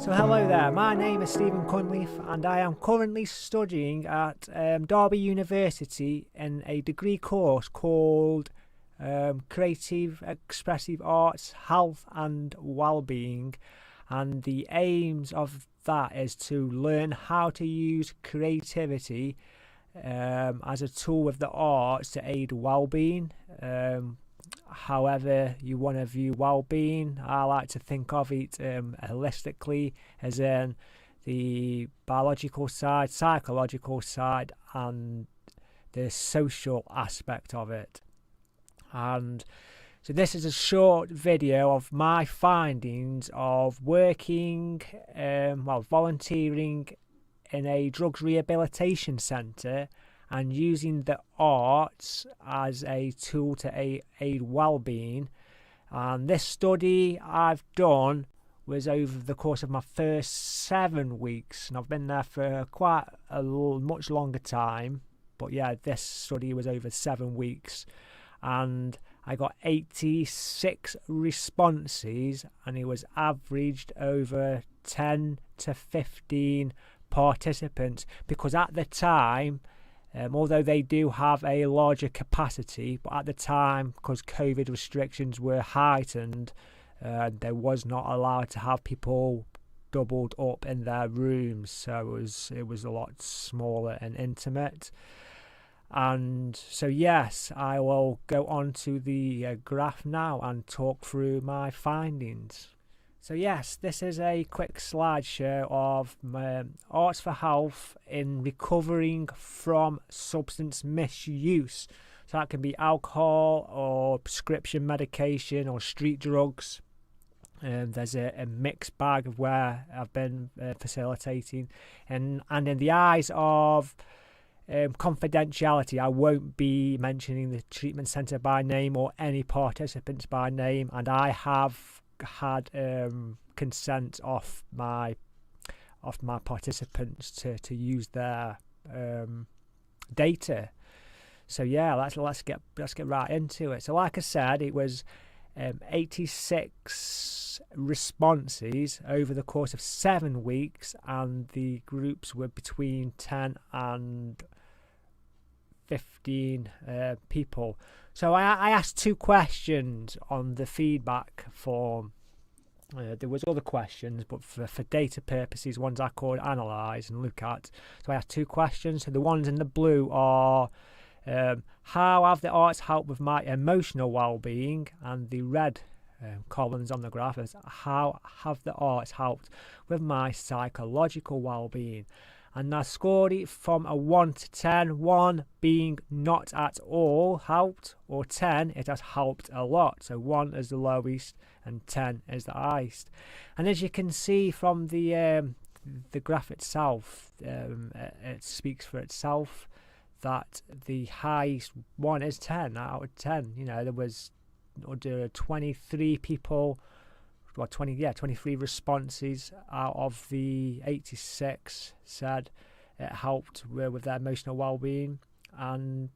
So hello there, my name is Stephen Cunliffe and I am currently studying at Derby University in a degree course called Creative Expressive Arts, Health and Wellbeing, and the aims of that is to learn how to use creativity as a tool with the arts to aid well-being. However you want to view well-being, I like to think of it holistically, as in the biological side, psychological side, and the social aspect of it. And so this is a short video of my findings of working, volunteering in a drugs rehabilitation centre and using the arts as a tool to aid well-being. And this study I've done was over the course of my first 7 weeks, and I've been there for quite a much longer time, but yeah, this study was over 7 weeks, and I got 86 responses, and it was averaged over 10 to 15 participants, because at the time, although they do have a larger capacity, but at the time, because COVID restrictions were heightened, they was not allowed to have people doubled up in their rooms, so it was a lot smaller and intimate. And so yes, I will go on to the graph now and talk through my findings. So yes, this is a quick slideshow of Arts for Health in recovering from substance misuse. So that can be alcohol or prescription medication or street drugs. There's a mixed bag of where I've been facilitating. And in the eyes of confidentiality, I won't be mentioning the treatment centre by name or any participants by name, and I have had consent off my participants to use their data. So yeah, let's get right into it. So like I said, it was 86 responses over the course of 7 weeks, and the groups were between 10 and 15 people. So I asked 2 questions on the feedback form. There was other questions, but for data purposes, ones I could analyse and look at. So I asked 2 questions. So the ones in the blue are how have the arts helped with my emotional well-being, and the red columns on the graph is how have the arts helped with my psychological well-being. And I scored it from a 1 to 10, 1 being not at all helped, or 10 it has helped a lot. So 1 is the lowest and 10 is the highest. And as you can see from the graph itself, it speaks for itself that the highest one is 10 out of 10. You know, there was 23 people, 23 responses out of the 86 said it helped with their emotional well-being, and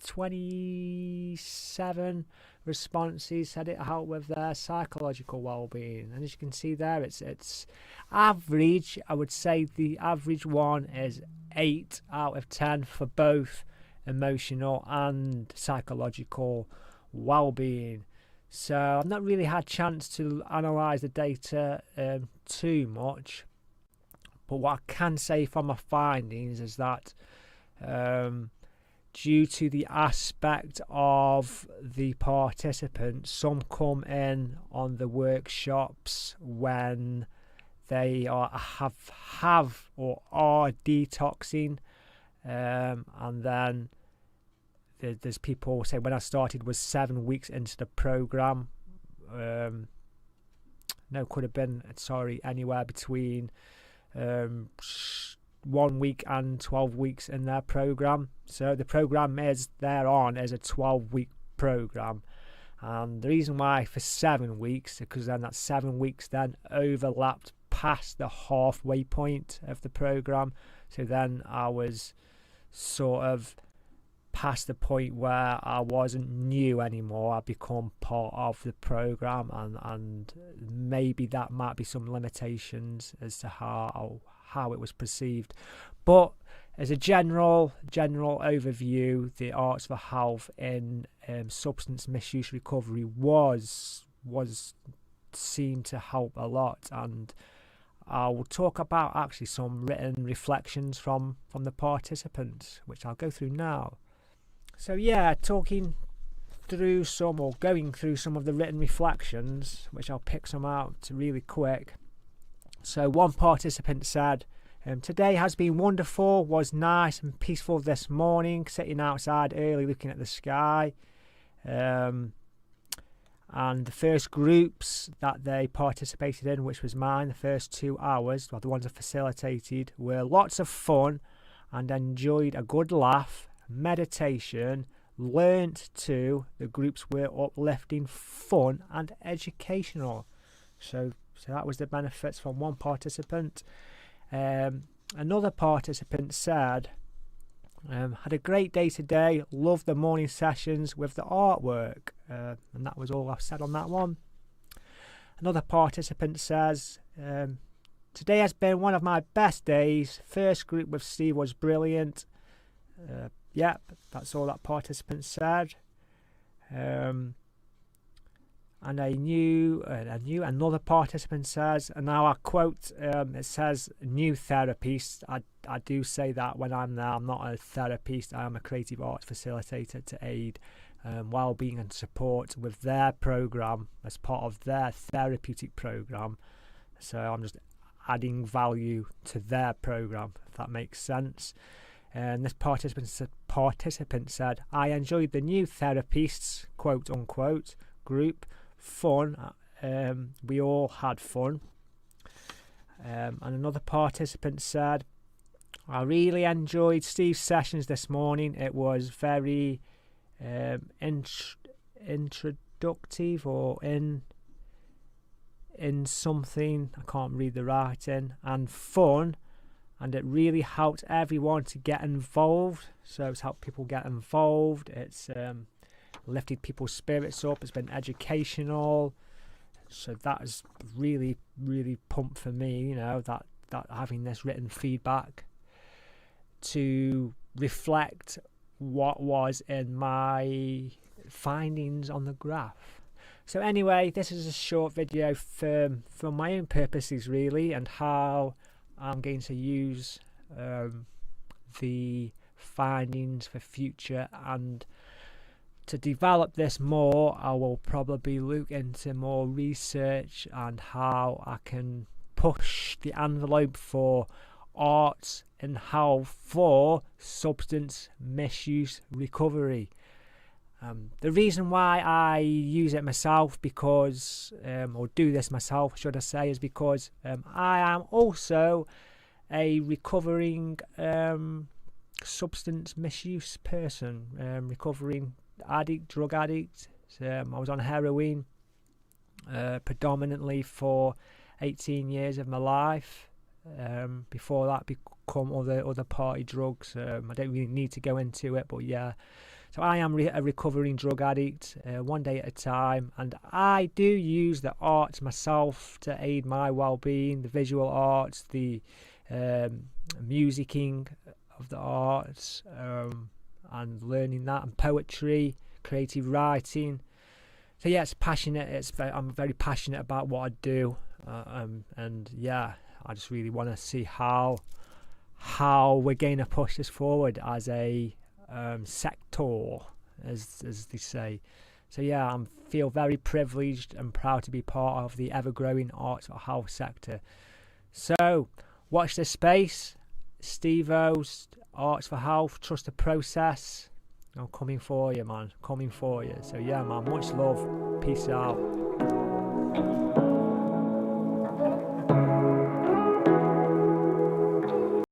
27 responses said it helped with their psychological well-being. And as you can see there, it's average. I would say the average one is 8 out of 10 for both emotional and psychological well-being. So I've not really had a chance to analyse the data too much, but what I can say from my findings is that due to the aspect of the participants, some come in on the workshops when they have or are detoxing, and then there's people say when I started was 7 weeks into the program. Could have been anywhere between 1 week and 12 weeks in their program. So the program is a 12-week program, and the reason why for 7 weeks, because then that 7 weeks then overlapped past the halfway point of the program. So then I was sort of past the point where I wasn't new anymore. I'd become part of the program, and maybe that might be some limitations as to how it was perceived. But as a general overview, the Arts for Health in substance misuse recovery was seen to help a lot, and I will talk about actually some written reflections from the participants, which I'll go through now. So yeah, going through some of the written reflections, which I'll pick some out really quick. So one participant said, today has been wonderful, was nice and peaceful this morning, sitting outside early looking at the sky. And the first groups that they participated in, which was mine, the first 2 hours, well, the ones I facilitated, were lots of fun and enjoyed a good laugh, meditation, learnt too. The groups were uplifting, fun and educational. So that was the benefits from one participant. Another participant said, had a great day today, loved the morning sessions with the artwork, and that was all I've said on that one. Another participant says, today has been one of my best days, first group with Steve was brilliant. Yep, that's all that participant said. And another participant says, and now I quote, it says new therapist. I do say that when I'm there. I'm not a therapist, I am a creative arts facilitator to aid wellbeing and support with their program as part of their therapeutic program. So I'm just adding value to their program, if that makes sense. And this participant said, I enjoyed the new therapists, quote unquote, group. Fun, we all had fun. And another participant said, I really enjoyed Steve's sessions this morning. It was very introductive, or in something, I can't read the writing, and fun, and it really helped everyone to get involved. So it's helped people get involved. It's lifted people's spirits up. It's been educational, so that is really pumped for me, that having this written feedback to reflect what was in my findings on the graph. So anyway, this is a short video for my own purposes really, and how I'm going to use the findings for future. And to develop this more, I will probably look into more research and how I can push the envelope for arts and health for substance misuse recovery. The reason why I use it myself, because or do this myself should I say, is because I am also a recovering substance misuse person, recovering drug addict. I was on heroin predominantly for 18 years of my life. Before that, become other party drugs. I don't really need to go into it, but yeah. So I am a recovering drug addict, one day at a time, and I do use the arts myself to aid my well-being. The visual arts, the musicking of the arts, and learning that, and poetry, creative writing. So yeah, it's passionate. I'm very passionate about what I do, and yeah, I just really want to see how we're going to push this forward as a sector, as they say. So yeah, I feel very privileged and proud to be part of the ever-growing arts or health sector. So watch this space. Steve-O's Arts for Health, trust the process. I'm coming for you, man. Coming for you. So yeah, man, much love. Peace out.